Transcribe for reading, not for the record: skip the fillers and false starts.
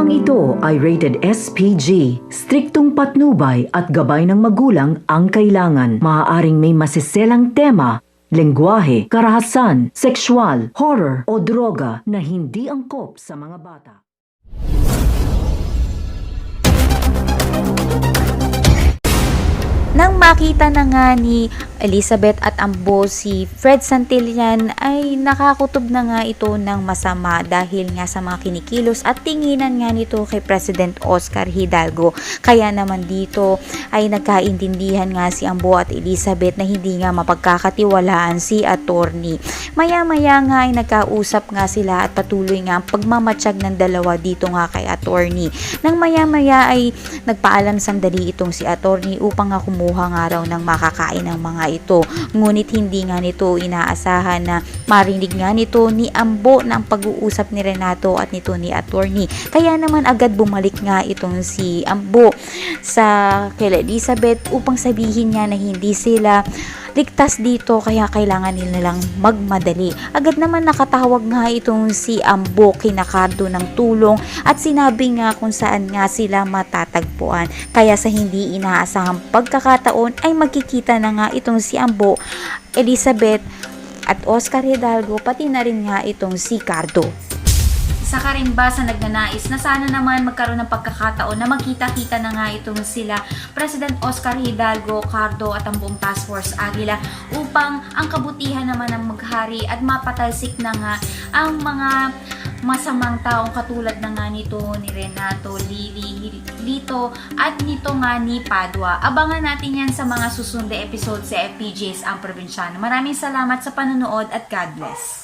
Programang ito ay rated SPG. Striktong patnubay at gabay ng magulang ang kailangan. Maaaring may masiselang tema, lengguwahe, karahasan, sexual, horror o droga na hindi angkop sa mga bata. Nang makita na nga ni Elizabeth at Ambo si Fred Santillan ay nakakutob na nga ito ng masama dahil nga sa mga kinikilos at tinginan nga nito kay President Oscar Hidalgo. Kaya naman dito ay nagkaintindihan nga si Ambo at Elizabeth na hindi nga mapagkakatiwalaan si attorney. Maya-maya nga ay nagkausap nga sila at patuloy nga ang pagmamatsyag ng dalawa dito nga kay attorney. Nang maya-maya ay nagpaalam sandali itong si attorney upang nga kumuha nga raw ng makakain ng mga ito. Ngunit hindi nga nito inaasahan na marinig nga nito ni Ambo na ang pag-uusap ni Renato at nito ni attorney. Kaya naman agad bumalik nga itong si Ambo sa kay Elizabeth upang sabihin niya na hindi sila ligtas dito kaya kailangan nila lang magmadali. Agad naman nakatawag nga itong si Ambo kina Cardo ng tulong at sinabi nga kung saan nga sila matatagpuan. Kaya sa hindi inaasahang pagkakataon ay magkikita na nga itong si Ambo, Elizabeth at Oscar Hidalgo pati na rin nga itong si Cardo. Isa ka rin ba sa nagnanais na sana naman magkaroon ng pagkakataon na magkita-kita na nga itong sila President Oscar Hidalgo, Cardo at ang buong Task Force Aguila upang ang kabutihan naman ang maghari at mapatalsik na nga ang mga masamang taong katulad na nga nito ni Renato, Lily, Lito at nito nga ni Padua. Abangan natin yan sa mga susunod na episode sa FPJs ang Probinsyano. Maraming salamat sa panonood at God bless.